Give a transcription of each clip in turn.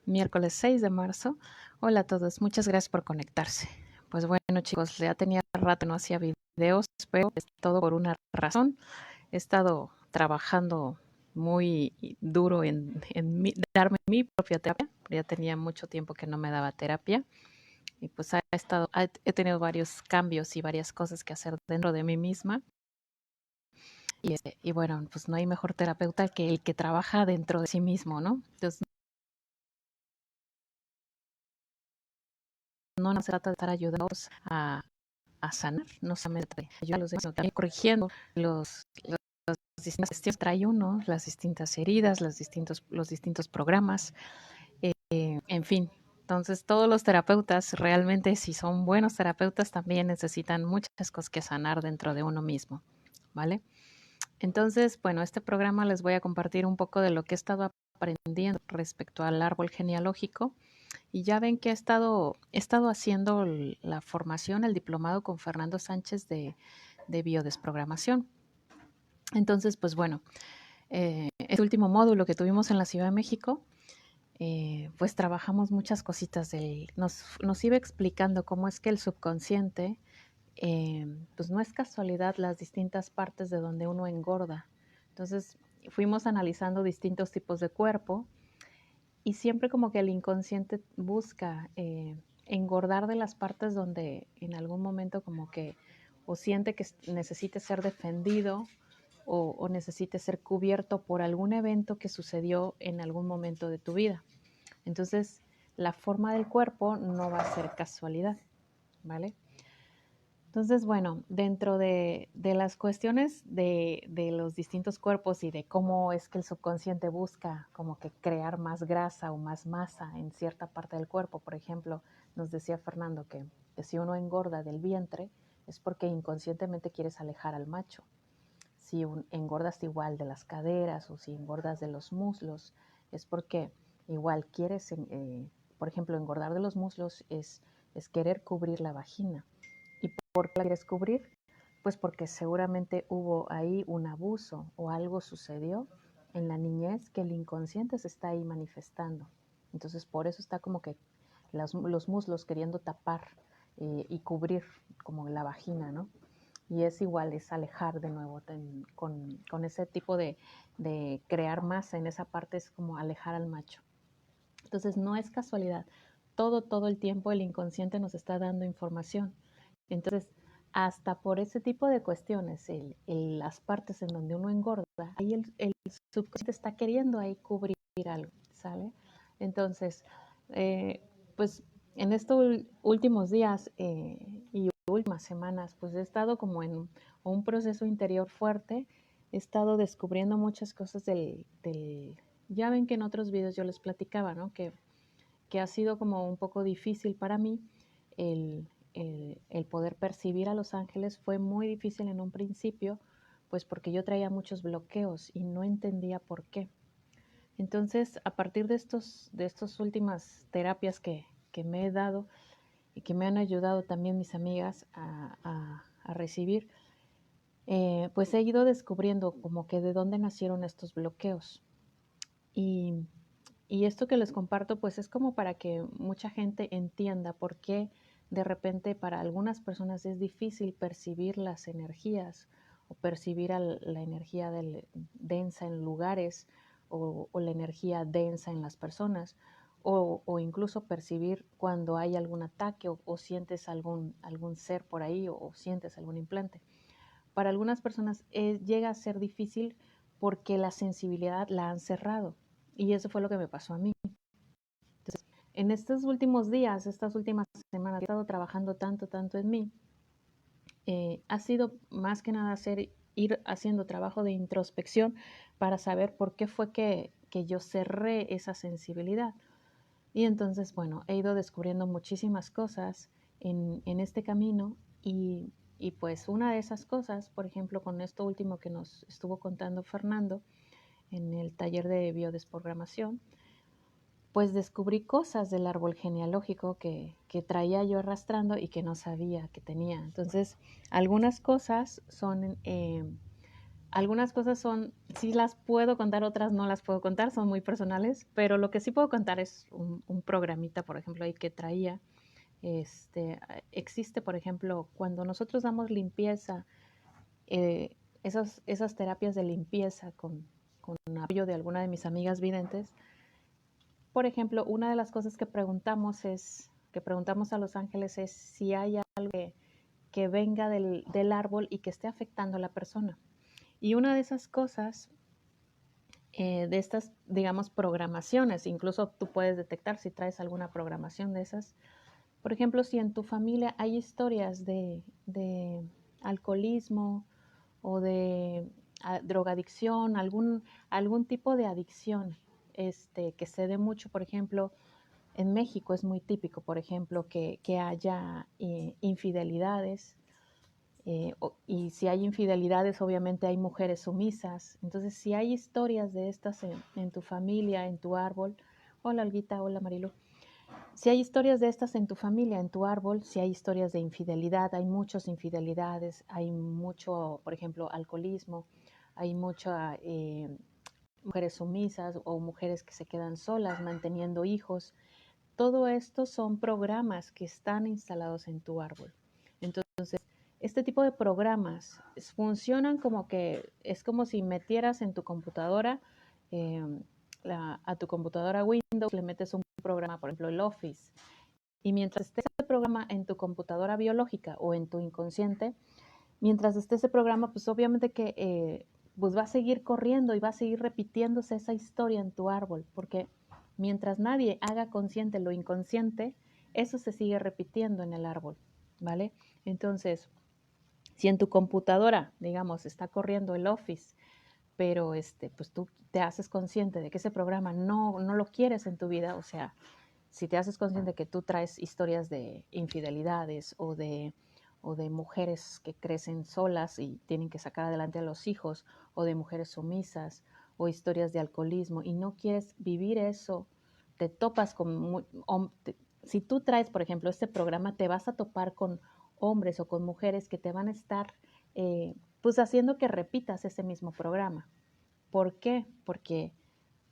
miércoles 6 de marzo. Hola a todos, muchas gracias por conectarse. Pues bueno, chicos, ya tenía rato no hacía videos, pero es todo por una razón. He estado trabajando muy duro en darme mi propia terapia. Ya tenía mucho tiempo que no me daba terapia y pues he tenido varios cambios y varias cosas que hacer dentro de mí misma. Y bueno, pues no hay mejor terapeuta que el que trabaja dentro de sí mismo, ¿no? Entonces, no se trata de estar ayudándonos a sanar, no solamente ayudar a los demás, sino también corrigiendo las distintas cuestiones que trae uno, las distintas heridas, los distintos programas, en fin. Entonces, todos los terapeutas realmente, si son buenos terapeutas, también necesitan muchas cosas que sanar dentro de uno mismo, ¿vale? Entonces, bueno, este programa les voy a compartir un poco de lo que he estado aprendiendo respecto al árbol genealógico. Y ya ven que he estado haciendo la formación, el diplomado con Fernando Sánchez de biodesprogramación. Entonces, pues bueno, este último módulo que tuvimos en la Ciudad de México, pues trabajamos muchas cositas. Nos iba explicando cómo es que el subconsciente, pues no es casualidad las distintas partes de donde uno engorda. Entonces, fuimos analizando distintos tipos de cuerpo y siempre como que el inconsciente busca engordar de las partes donde en algún momento como que o siente que necesite ser defendido o necesite ser cubierto por algún evento que sucedió en algún momento de tu vida. Entonces, la forma del cuerpo no va a ser casualidad, ¿vale? Entonces, bueno, dentro de las cuestiones de los distintos cuerpos y de cómo es que el subconsciente busca como que crear más grasa o más masa en cierta parte del cuerpo, por ejemplo, nos decía Fernando que si uno engorda del vientre es porque inconscientemente quieres alejar al macho. Si engordas igual de las caderas o si engordas de los muslos, es porque igual quieres, por ejemplo, engordar de los muslos es querer cubrir la vagina. ¿Y por qué la quieres cubrir? Pues porque seguramente hubo ahí un abuso o algo sucedió en la niñez que el inconsciente se está ahí manifestando. Entonces por eso está como que los muslos queriendo tapar y cubrir como la vagina, ¿no? Y es igual, es alejar de nuevo con ese tipo de crear masa en esa parte, es como alejar al macho. Entonces no es casualidad, todo el tiempo el inconsciente nos está dando información. Entonces, hasta por ese tipo de cuestiones, las partes en donde uno engorda, ahí el subconsciente está queriendo ahí cubrir algo, ¿sale? Entonces, eh, pues en estos últimos días y últimas semanas, pues he estado como en un proceso interior fuerte, he estado descubriendo muchas cosas ya ven que en otros videos yo les platicaba, ¿no? Que ha sido como un poco difícil para mí el poder percibir a los ángeles. Fue muy difícil en un principio, pues porque yo traía muchos bloqueos y no entendía por qué. Entonces, a partir de estas últimas terapias que me he dado y que me han ayudado también mis amigas a recibir, pues he ido descubriendo como que de dónde nacieron estos bloqueos. Y, y esto que les comparto, pues es como para que mucha gente entienda por qué de repente para algunas personas es difícil percibir las energías o percibir la energía densa en lugares o la energía densa en las personas o incluso percibir cuando hay algún ataque o sientes algún ser por ahí o sientes algún implante. Para algunas personas llega a ser difícil porque la sensibilidad la han cerrado. Y eso fue lo que me pasó a mí. Entonces, en estos últimos días, estas últimas semanas, he estado trabajando tanto en mí. Ha sido más que nada ir haciendo trabajo de introspección para saber por qué fue que yo cerré esa sensibilidad. Y entonces, bueno, he ido descubriendo muchísimas cosas en este camino y pues una de esas cosas, por ejemplo, con esto último que nos estuvo contando Fernando en el taller de biodesprogramación, pues descubrí cosas del árbol genealógico que traía yo arrastrando y que no sabía que tenía. Entonces, algunas cosas son algunas cosas sí las puedo contar, otras no las puedo contar, son muy personales, pero lo que sí puedo contar es un programita, por ejemplo, ahí que traía. Existe, por ejemplo, cuando nosotros damos limpieza, esas terapias de limpieza con apoyo de alguna de mis amigas videntes, por ejemplo, una de las cosas que preguntamos a los ángeles es si hay algo que venga del árbol y que esté afectando a la persona. Y una de esas cosas, de estas, digamos, programaciones, incluso tú puedes detectar si traes alguna programación de esas. Por ejemplo, si en tu familia hay historias de alcoholismo o de drogadicción, algún tipo de adicción, que se dé mucho, por ejemplo, en México es muy típico, por ejemplo, que haya infidelidades. Y si hay infidelidades, obviamente hay mujeres sumisas. Entonces, si hay historias de estas en tu familia, en tu árbol, hola Olguita, hola Marilu, si hay historias de estas en tu familia, en tu árbol, si hay historias de infidelidad, hay muchas infidelidades, hay mucho, por ejemplo, alcoholismo, hay muchas mujeres sumisas o mujeres que se quedan solas manteniendo hijos. Todo esto son programas que están instalados en tu árbol. Entonces, este tipo de programas funcionan como que es como si metieras en tu computadora, eh, a tu computadora Windows, le metes un programa, por ejemplo, el Office, y mientras esté ese programa en tu computadora biológica o en tu inconsciente, mientras esté ese programa, pues obviamente que pues va a seguir corriendo y va a seguir repitiéndose esa historia en tu árbol, porque mientras nadie haga consciente lo inconsciente, eso se sigue repitiendo en el árbol, ¿vale? Entonces, si en tu computadora, digamos, está corriendo el Office, pero pues tú te haces consciente de que ese programa no lo quieres en tu vida, o sea, si te haces consciente de que tú traes historias de infidelidades o de mujeres que crecen solas y tienen que sacar adelante a los hijos, o de mujeres sumisas, o historias de alcoholismo, y no quieres vivir eso, te topas con... Si tú traes, por ejemplo, este programa, te vas a topar con hombres o con mujeres que te van a estar pues haciendo que repitas ese mismo programa. ¿Por qué? Porque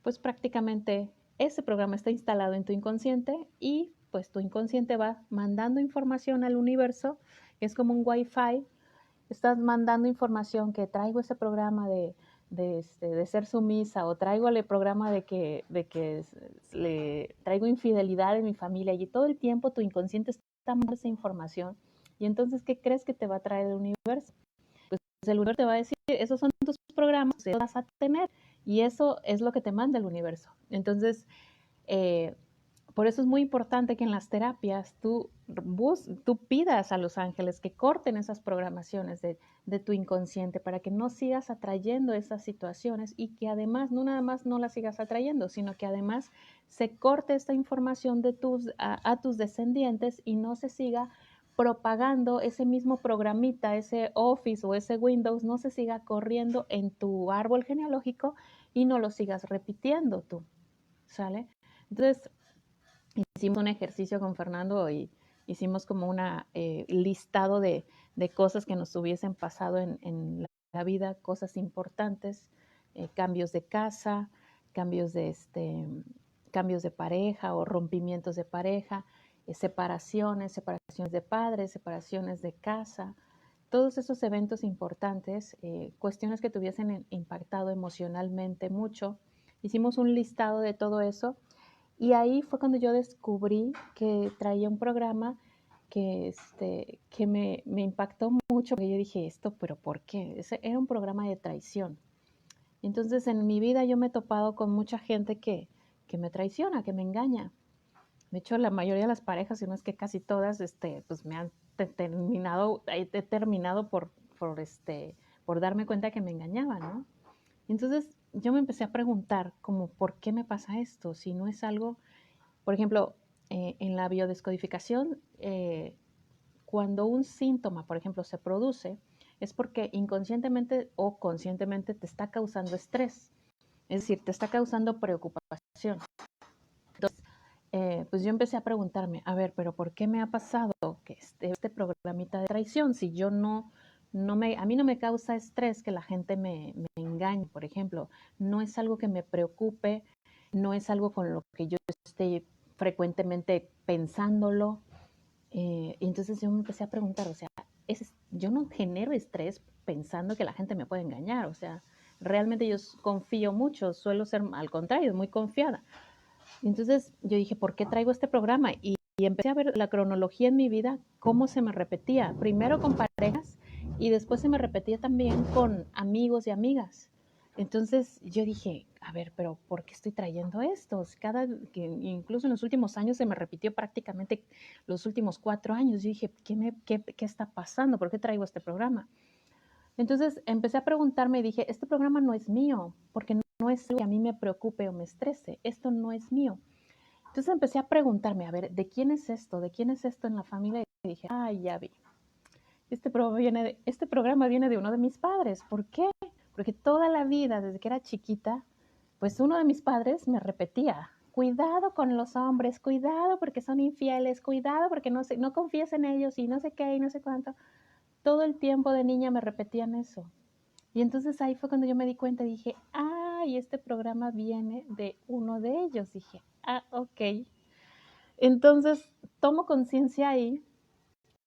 pues prácticamente ese programa está instalado en tu inconsciente y pues tu inconsciente va mandando información al universo, es como un wifi, estás mandando información que traigo ese programa de ser sumisa, o traigo el programa de que le traigo infidelidad en mi familia, y todo el tiempo tu inconsciente está mandando esa información. Y entonces, ¿qué crees que te va a traer el universo? Pues el universo te va a decir, esos son tus programas, que vas a tener, y eso es lo que te manda el universo. Entonces, eh, por eso es muy importante que en las terapias tú pidas a los ángeles que corten esas programaciones de tu inconsciente, para que no sigas atrayendo esas situaciones, y que además no nada más no las sigas atrayendo, sino que además se corte esta información a tus descendientes, y no se siga propagando ese mismo programita, ese Office o ese Windows, no se siga corriendo en tu árbol genealógico y no lo sigas repitiendo tú, ¿sale? Entonces, hicimos un ejercicio con Fernando y hicimos como un listado de cosas que nos hubiesen pasado en la vida, cosas importantes, cambios de casa, cambios cambios de pareja o rompimientos de pareja, separaciones de padres, separaciones de casa, todos esos eventos importantes, cuestiones que tuviesen impactado emocionalmente mucho. Hicimos un listado de todo eso, y ahí fue cuando yo descubrí que traía un programa que me impactó mucho, porque yo dije, pero ¿por qué? Ese era un programa de traición. Entonces, en mi vida yo me he topado con mucha gente que me traiciona, que me engaña. De hecho, la mayoría de las parejas, si no es que casi todas, pues me han terminado por darme cuenta que me engañaban, ¿no? Entonces, yo me empecé a preguntar como, ¿por qué me pasa esto? Si no es algo, por ejemplo, en la biodescodificación, cuando un síntoma, por ejemplo, se produce, es porque inconscientemente o conscientemente te está causando estrés, es decir, te está causando preocupación. Entonces, pues yo empecé a preguntarme, a ver, pero ¿por qué me ha pasado que este programita de traición si yo a mí no me causa estrés que la gente me engañe, por ejemplo. No es algo que me preocupe, no es algo con lo que yo esté frecuentemente pensándolo. Y entonces yo me empecé a preguntar, o sea, yo no genero estrés pensando que la gente me puede engañar, o sea, realmente yo confío mucho, suelo ser al contrario, muy confiada. Y entonces yo dije, ¿por qué traigo este programa? Y empecé a ver la cronología en mi vida, cómo se me repetía, primero con parejas y después se me repetía también con amigos y amigas. Entonces yo dije, a ver, pero ¿por qué estoy trayendo esto? Incluso en los últimos años se me repitió prácticamente los últimos 4 años. Yo dije, ¿qué está pasando? ¿Por qué traigo este programa? Entonces empecé a preguntarme y dije, este programa no es mío, porque no es algo que a mí me preocupe o me estrese. Esto no es mío. Entonces empecé a preguntarme, a ver, ¿de quién es esto? ¿De quién es esto en la familia? Y dije, ay, ya vi. Este programa viene de uno de mis padres. ¿Por qué? Porque toda la vida, desde que era chiquita, pues uno de mis padres me repetía, cuidado con los hombres, cuidado porque son infieles, cuidado porque no confíes en ellos y no sé qué y no sé cuánto. Todo el tiempo de niña me repetían eso. Y entonces ahí fue cuando yo me di cuenta y dije, y este programa viene de uno de ellos. Dije, ok. Entonces tomo conciencia ahí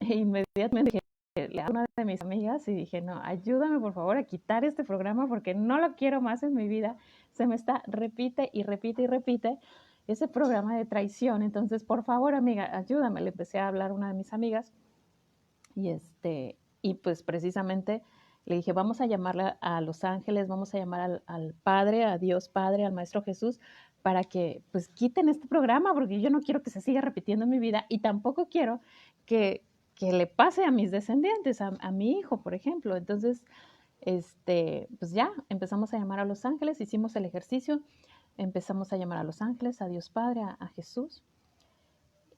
e inmediatamente le hablé a una de mis amigas y dije, no, ayúdame por favor a quitar este programa porque no lo quiero más en mi vida. Se me está, repite y repite y repite ese programa de traición. Entonces, por favor, amiga, ayúdame. Le empecé a hablar a una de mis amigas y pues precisamente le dije, vamos a llamarle a los ángeles, vamos a llamar al Padre, a Dios Padre, al Maestro Jesús, para que pues quiten este programa, porque yo no quiero que se siga repitiendo en mi vida y tampoco quiero que le pase a mis descendientes, a mi hijo, por ejemplo. Entonces, pues ya empezamos a llamar a los ángeles, hicimos el ejercicio, empezamos a llamar a los ángeles, a Dios Padre, a Jesús.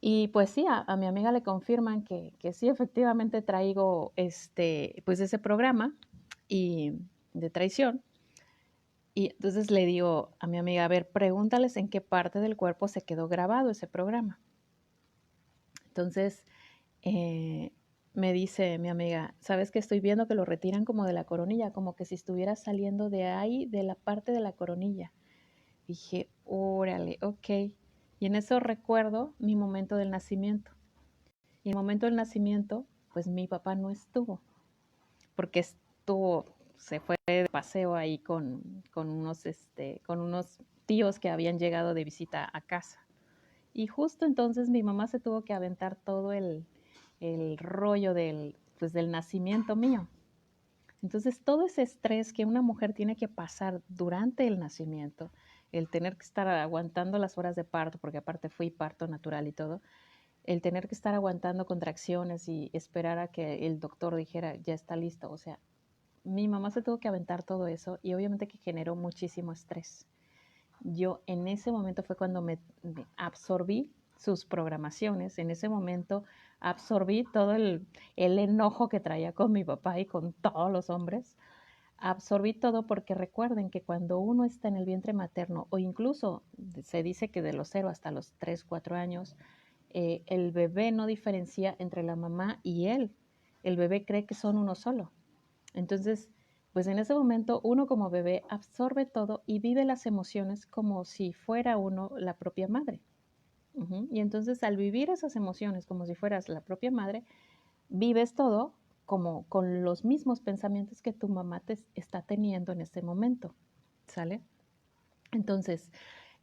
Y pues sí, a mi amiga le confirman que sí, efectivamente traigo pues ese programa y de traición. Y entonces le digo a mi amiga, a ver, pregúntales en qué parte del cuerpo se quedó grabado ese programa. Entonces me dice mi amiga, ¿sabes que estoy viendo que lo retiran como de la coronilla, como que si estuviera saliendo de ahí, de la parte de la coronilla? Dije, órale, ok. Y en eso recuerdo mi momento del nacimiento. Y en el momento del nacimiento, pues mi papá no estuvo, porque se fue de paseo ahí con unos tíos que habían llegado de visita a casa. Y justo entonces mi mamá se tuvo que aventar todo el rollo del nacimiento mío. Entonces todo ese estrés que una mujer tiene que pasar durante el nacimiento, el tener que estar aguantando las horas de parto, porque aparte fui parto natural y todo, el tener que estar aguantando contracciones y esperar a que el doctor dijera, ya está listo. O sea, mi mamá se tuvo que aventar todo eso y obviamente que generó muchísimo estrés. Yo en ese momento fue cuando me absorbí sus programaciones, en ese momento absorbí todo el enojo que traía con mi papá y con todos los hombres. Absorbí todo porque recuerden que cuando uno está en el vientre materno o incluso se dice que de los 0 hasta los 3, 4 años, el bebé no diferencia entre la mamá y él. El bebé cree que son uno solo. Entonces, pues en ese momento uno como bebé absorbe todo y vive las emociones como si fuera uno la propia madre. Y entonces al vivir esas emociones como si fueras la propia madre, vives todo como con los mismos pensamientos que tu mamá te está teniendo en este momento, ¿sale? Entonces,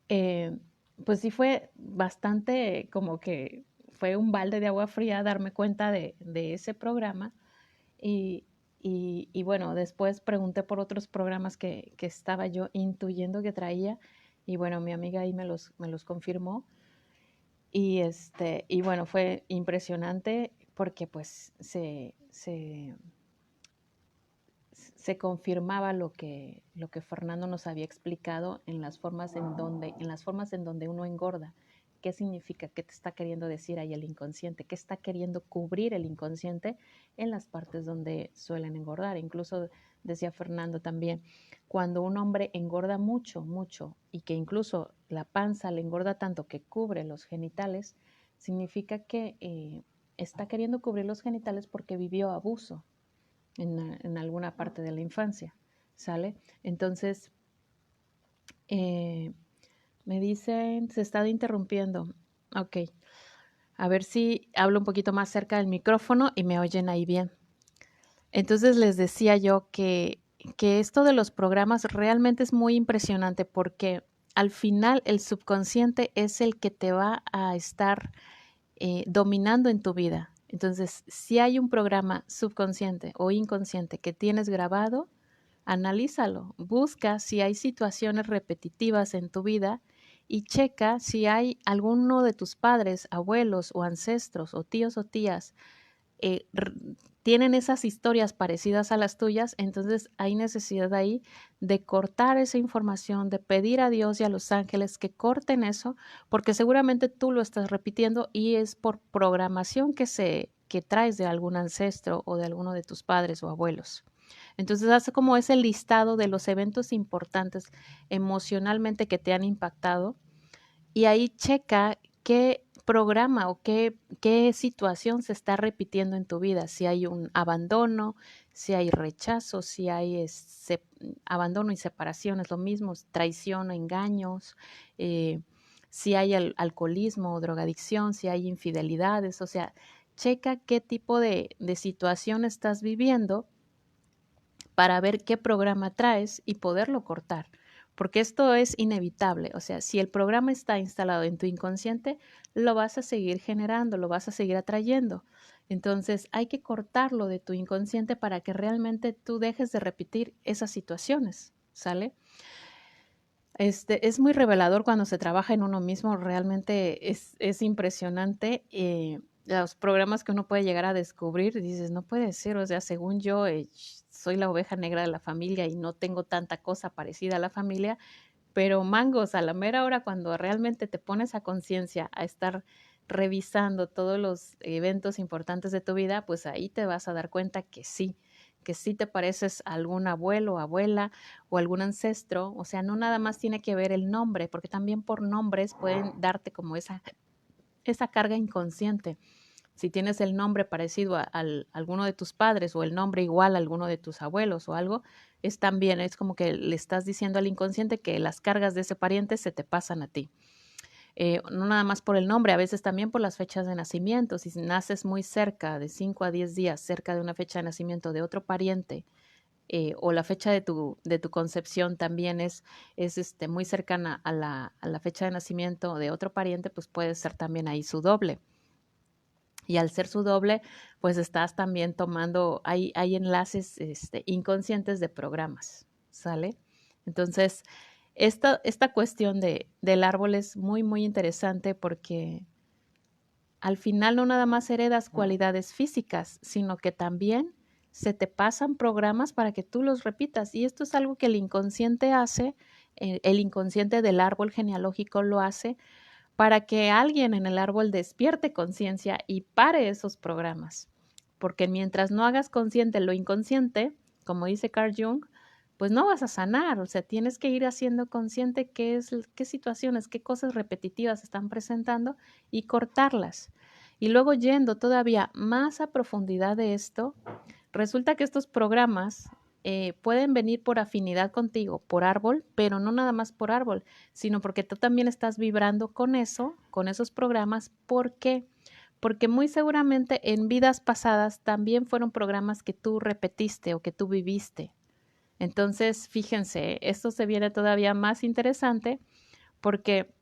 eh, pues sí fue bastante como que fue un balde de agua fría darme cuenta de ese programa y, y bueno, después pregunté por otros programas que estaba yo intuyendo que traía y bueno, mi amiga ahí me los confirmó y bueno, fue impresionante porque pues se confirmaba lo que Fernando nos había explicado en las formas en donde uno engorda. ¿Qué significa? ¿Qué te está queriendo decir ahí el inconsciente? ¿Qué está queriendo cubrir el inconsciente en las partes donde suelen engordar? Incluso decía Fernando también, cuando un hombre engorda mucho, mucho, y que incluso la panza le engorda tanto que cubre los genitales, significa que está queriendo cubrir los genitales porque vivió abuso. en alguna parte de la infancia, ¿sale? Entonces, me dicen, se está interrumpiendo. Ok, a ver si hablo un poquito más cerca del micrófono y me oyen ahí bien. Entonces les decía yo que esto de los programas realmente es muy impresionante porque al final el subconsciente es el que te va a estar dominando en tu vida. Entonces, si hay un programa subconsciente o inconsciente que tienes grabado, analízalo, busca si hay situaciones repetitivas en tu vida y checa si hay alguno de tus padres, abuelos o ancestros o tíos o tías eh, tienen esas historias parecidas a las tuyas, entonces hay necesidad ahí de cortar esa información, de pedir a Dios y a los ángeles que corten eso, porque seguramente tú lo estás repitiendo y es por programación que traes de algún ancestro o de alguno de tus padres o abuelos. Entonces hace como ese listado de los eventos importantes emocionalmente que te han impactado y ahí checa qué programa o qué situación se está repitiendo en tu vida, si hay un abandono, si hay rechazo, si hay abandono y separación, es lo mismo, traición, engaños, si hay alcoholismo o drogadicción, si hay infidelidades, o sea, checa qué tipo de situación estás viviendo para ver qué programa traes y poderlo cortar, porque esto es inevitable. O sea, si el programa está instalado en tu inconsciente, lo vas a seguir generando, lo vas a seguir atrayendo. Entonces, hay que cortarlo de tu inconsciente para que realmente tú dejes de repetir esas situaciones, ¿sale? Es muy revelador cuando se trabaja en uno mismo, realmente es impresionante los programas que uno puede llegar a descubrir, dices, no puede ser, o sea, según yo soy la oveja negra de la familia y no tengo tanta cosa parecida a la familia, pero mangos, a la mera hora cuando realmente te pones a conciencia a estar revisando todos los eventos importantes de tu vida, pues ahí te vas a dar cuenta que sí te pareces a algún abuelo, abuela o algún ancestro, o sea, no nada más tiene que ver el nombre, porque también por nombres pueden darte como esa carga inconsciente. Si tienes el nombre parecido a alguno de tus padres o el nombre igual a alguno de tus abuelos o algo, es también, es como que le estás diciendo al inconsciente que las cargas de ese pariente se te pasan a ti. No nada más por el nombre, a veces también por las fechas de nacimiento. Si naces muy cerca, de 5 a 10 días cerca de una fecha de nacimiento de otro pariente, o la fecha de tu concepción también es muy cercana a la fecha de nacimiento de otro pariente, pues puede ser también ahí su doble. Y al ser su doble, pues estás también tomando, hay enlaces inconscientes de programas, ¿sale? Entonces, esta cuestión del árbol es muy, muy interesante porque al final no nada más heredas cualidades físicas, sino que también se te pasan programas para que tú los repitas. Y esto es algo que el inconsciente hace, el inconsciente del árbol genealógico lo hace para que alguien en el árbol despierte conciencia y pare esos programas. Porque mientras no hagas consciente lo inconsciente, como dice Carl Jung, pues no vas a sanar, o sea, tienes que ir haciendo consciente qué situaciones, qué cosas repetitivas están presentando y cortarlas. Y luego yendo todavía más a profundidad de esto, resulta que estos programas pueden venir por afinidad contigo, por árbol, pero no nada más por árbol, sino porque tú también estás vibrando con eso, con esos programas. ¿Por qué? Porque muy seguramente en vidas pasadas también fueron programas que tú repetiste o que tú viviste. Entonces, fíjense, esto se viene todavía más interesante porque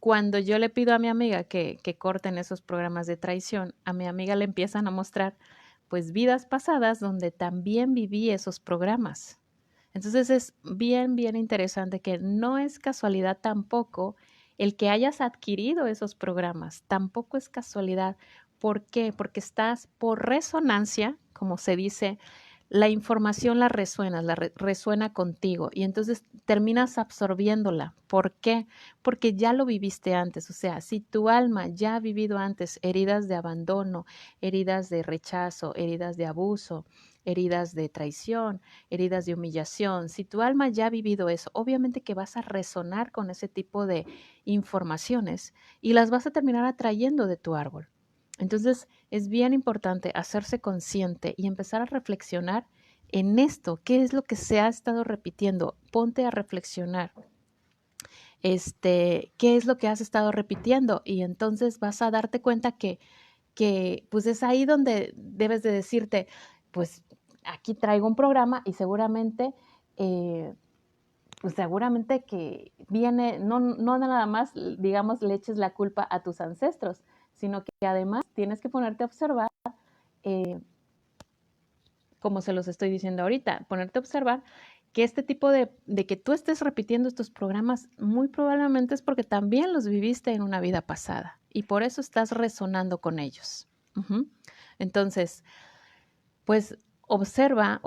cuando yo le pido a mi amiga que corten esos programas de traición, a mi amiga le empiezan a mostrar pues vidas pasadas donde también viví esos programas. Entonces es bien, bien interesante que no es casualidad tampoco el que hayas adquirido esos programas, tampoco es casualidad. ¿Por qué? Porque estás por resonancia, como se dice, la información la resuena, resuena contigo y entonces terminas absorbiéndola. ¿Por qué? Porque ya lo viviste antes. O sea, si tu alma ya ha vivido antes heridas de abandono, heridas de rechazo, heridas de abuso, heridas de traición, heridas de humillación, si tu alma ya ha vivido eso, obviamente que vas a resonar con ese tipo de informaciones y las vas a terminar atrayendo de tu árbol. Entonces, es bien importante hacerse consciente y empezar a reflexionar en esto, ¿qué es lo que se ha estado repitiendo? Ponte a reflexionar. ¿Qué es lo que has estado repitiendo? Y entonces vas a darte cuenta que pues es ahí donde debes de decirte, pues aquí traigo un programa y pues seguramente que viene, no nada más, digamos, le eches la culpa a tus ancestros, sino que además tienes que ponerte a observar, eh, como se los estoy diciendo ahorita, ponerte a observar que este tipo de que tú estés repitiendo estos programas muy probablemente es porque también los viviste en una vida pasada y por eso estás resonando con ellos. Entonces, pues observa,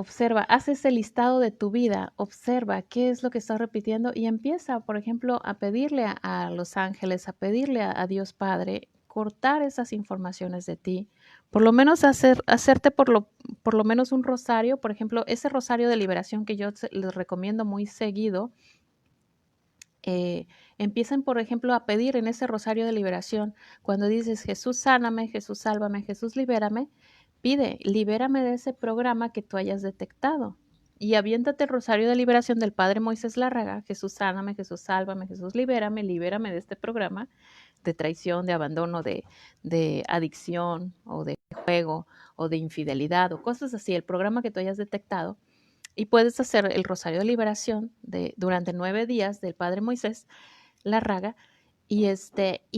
haz ese listado de tu vida, observa qué es lo que estás repitiendo y empieza, por ejemplo, a pedirle a los ángeles, a pedirle a Dios Padre, cortar esas informaciones de ti, por lo menos hacerte por lo menos un rosario, por ejemplo, ese rosario de liberación que yo les recomiendo muy seguido. Empiezan, por ejemplo, a pedir en ese rosario de liberación, cuando dices Jesús sáname, Jesús sálvame, Jesús libérame, pide, libérame de ese programa que tú hayas detectado. Y aviéntate el rosario de liberación del Padre Moisés Lárraga, Jesús sáname, Jesús sálvame, Jesús libérame, libérame de este programa de traición, de abandono, de adicción o de juego o de infidelidad o cosas así, el programa que tú hayas detectado. Y puedes hacer el rosario de liberación durante 9 días del Padre Moisés Lárraga y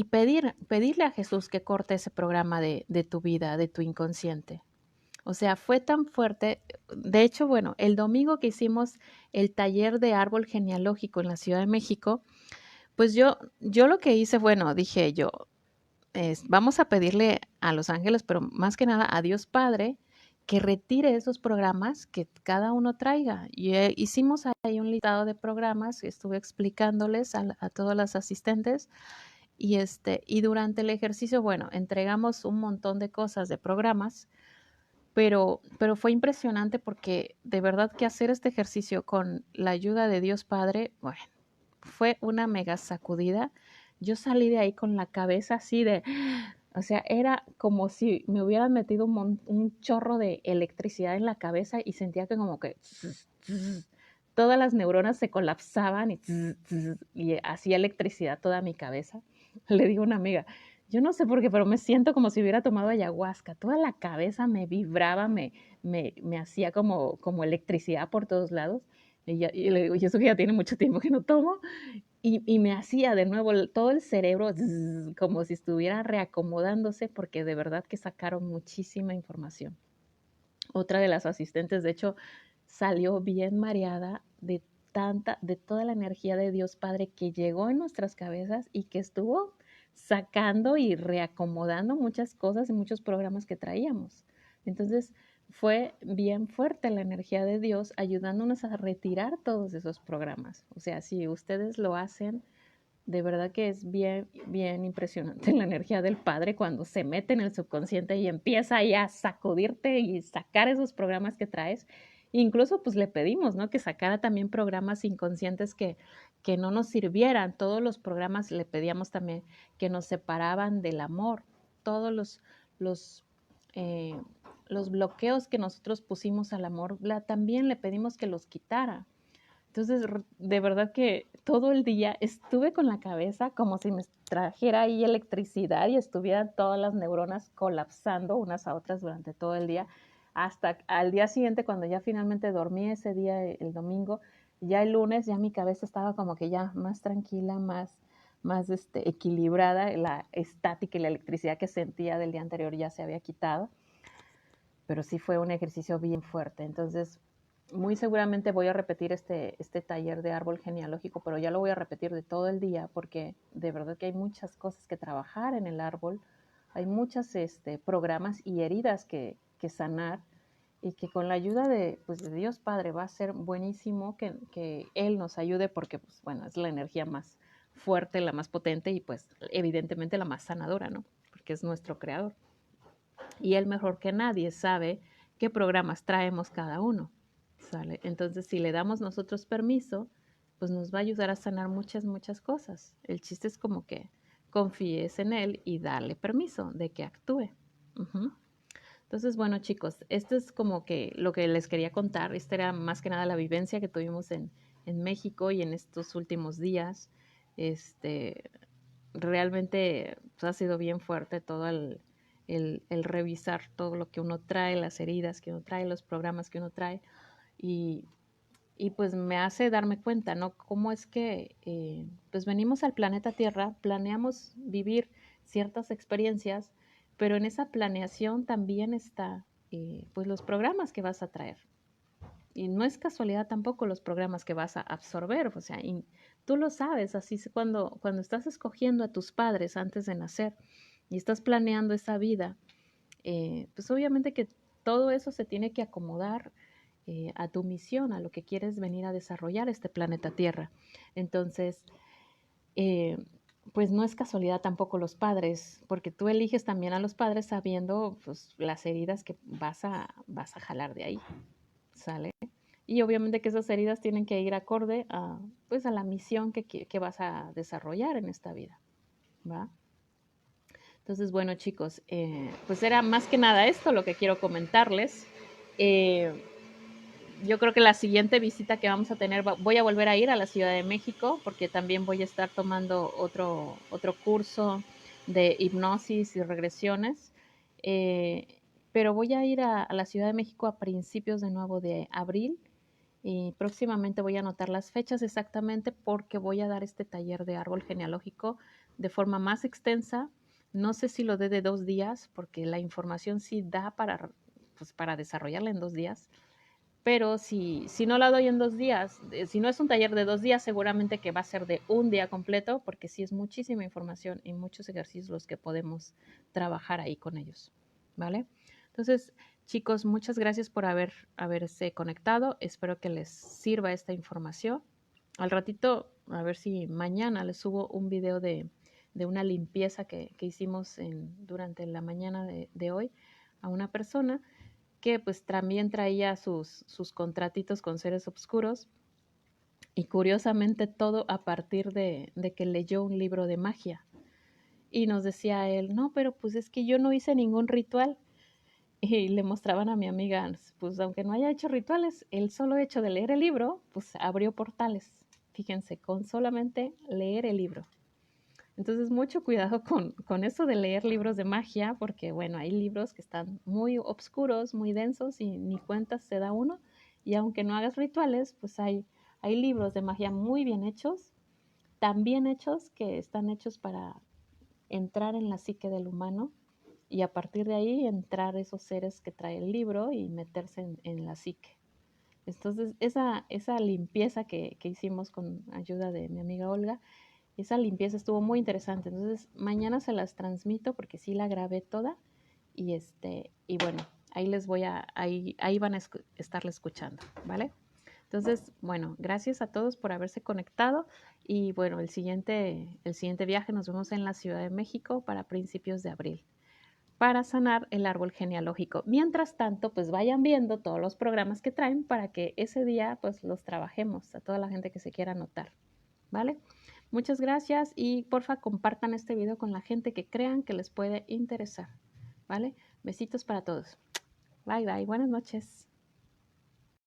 pedirle a Jesús que corte ese programa de tu vida, de tu inconsciente. O sea, fue tan fuerte. De hecho, bueno, el domingo que hicimos el taller de árbol genealógico en la Ciudad de México, pues yo lo que hice, bueno, dije yo, vamos a pedirle a los ángeles, pero más que nada a Dios Padre, que retire esos programas que cada uno traiga. Y hicimos ahí un listado de programas, estuve explicándoles a todas las asistentes y durante el ejercicio, bueno, entregamos un montón de cosas de programas, pero fue impresionante porque de verdad que hacer este ejercicio con la ayuda de Dios Padre, bueno, fue una mega sacudida. Yo salí de ahí con la cabeza así de, o sea, era como si me hubieran metido un chorro de electricidad en la cabeza y sentía que como que todas las neuronas se colapsaban y hacía electricidad toda mi cabeza. Le digo a una amiga, yo no sé por qué, pero me siento como si hubiera tomado ayahuasca. Toda la cabeza me vibraba, me hacía como electricidad por todos lados. Y le digo, y eso que ya tiene mucho tiempo que no tomo. Y me hacía de nuevo todo el cerebro como si estuviera reacomodándose porque de verdad que sacaron muchísima información. Otra de las asistentes, de hecho, salió bien mareada de toda la energía de Dios Padre que llegó en nuestras cabezas y que estuvo sacando y reacomodando muchas cosas y muchos programas que traíamos. Entonces, fue bien fuerte la energía de Dios ayudándonos a retirar todos esos programas. O sea, si ustedes lo hacen, de verdad que es bien, bien impresionante la energía del Padre cuando se mete en el subconsciente y empieza ahí a sacudirte y sacar esos programas que traes. Incluso pues le pedimos, ¿no? Que sacara también programas inconscientes que no nos sirvieran. Todos los programas le pedíamos también que nos separaban del amor. Todos los, eh, los bloqueos que nosotros pusimos al amor, también le pedimos que los quitara. Entonces, de verdad que todo el día estuve con la cabeza como si me trajera ahí electricidad y estuvieran todas las neuronas colapsando unas a otras durante todo el día, hasta al día siguiente, cuando ya finalmente dormí ese día, el domingo, ya el lunes, ya mi cabeza estaba como que ya más tranquila, más equilibrada, la estática y la electricidad que sentía del día anterior ya se había quitado, pero sí fue un ejercicio bien fuerte. Entonces, muy seguramente voy a repetir este taller de árbol genealógico, pero ya lo voy a repetir de todo el día porque de verdad que hay muchas cosas que trabajar en el árbol, hay muchos programas y heridas que sanar y que con la ayuda pues, de Dios Padre va a ser buenísimo que Él nos ayude porque, pues, bueno, es la energía más fuerte, la más potente y pues evidentemente la más sanadora, ¿no? Porque es nuestro creador. Y Él mejor que nadie sabe qué programas traemos cada uno. ¿Sale? Entonces, si le damos nosotros permiso, pues nos va a ayudar a sanar muchas, muchas cosas. El chiste es como que confíes en Él y darle permiso de que actúe. Entonces, bueno, chicos, esto es como que lo que les quería contar. Esta era más que nada la vivencia que tuvimos en México y en estos últimos días. Este, realmente pues, ha sido bien fuerte todo el revisar todo lo que uno trae, las heridas que uno trae, los programas que uno trae. Y, y pues me hace darme cuenta, ¿no? Cómo es que pues venimos al planeta Tierra, planeamos vivir ciertas experiencias, pero en esa planeación también está pues los programas que vas a traer. Y no es casualidad tampoco los programas que vas a absorber, o sea, tú lo sabes, así es cuando estás escogiendo a tus padres antes de nacer y estás planeando esa vida, pues obviamente que todo eso se tiene que acomodar a tu misión, a lo que quieres venir a desarrollar este planeta Tierra. Entonces, eh, pues no es casualidad tampoco los padres, porque tú eliges también a los padres sabiendo pues, las heridas que vas a jalar de ahí, ¿sale? Y obviamente que esas heridas tienen que ir acorde a, pues, a la misión que vas a desarrollar en esta vida, ¿va? Entonces, bueno, chicos, pues era más que nada esto lo que quiero comentarles. Eh, yo creo que la siguiente visita que vamos a tener, voy a volver a ir a la Ciudad de México porque también voy a estar tomando otro curso de hipnosis y regresiones. Eh, pero voy a ir a la Ciudad de México a principios de nuevo de abril y próximamente voy a anotar las fechas exactamente porque voy a dar este taller de árbol genealógico de forma más extensa. No sé si lo dé de 2 días porque la información sí da pues, para desarrollarla en 2 días, pero si no la doy en 2 días, si no es un taller de 2 días, seguramente que va a ser de un día completo, porque sí es muchísima información y muchos ejercicios los que podemos trabajar ahí con ellos, ¿vale? Entonces, chicos, muchas gracias por haberse conectado. Espero que les sirva esta información. Al ratito, a ver si mañana les subo un video de una limpieza que hicimos durante la mañana de hoy a una persona que pues también traía sus contratitos con seres oscuros y curiosamente todo a partir de que leyó un libro de magia. Y nos decía él, no, pero pues es que yo no hice ningún ritual. Y le mostraban a mi amiga, pues aunque no haya hecho rituales, el solo hecho de leer el libro, pues abrió portales. Fíjense, con solamente leer el libro. Entonces, mucho cuidado con eso de leer libros de magia, porque bueno, hay libros que están muy oscuros, muy densos y ni cuenta se da uno. Y aunque no hagas rituales, pues hay libros de magia muy bien hechos, tan bien hechos que están hechos para entrar en la psique del humano y a partir de ahí entrar esos seres que trae el libro y meterse en la psique. Entonces, esa limpieza que hicimos con ayuda de mi amiga Olga, esa limpieza estuvo muy interesante. Entonces, mañana se las transmito porque sí la grabé toda y bueno, ahí van a estarla escuchando, ¿vale? Entonces, bueno, gracias a todos por haberse conectado y bueno, el siguiente viaje nos vemos en la Ciudad de México para principios de abril para sanar el árbol genealógico. Mientras tanto, pues vayan viendo todos los programas que traen para que ese día pues los trabajemos a toda la gente que se quiera anotar, ¿vale? Muchas gracias y porfa compartan este video con la gente que crean que les puede interesar, ¿vale? Besitos para todos. Bye, bye. Buenas noches.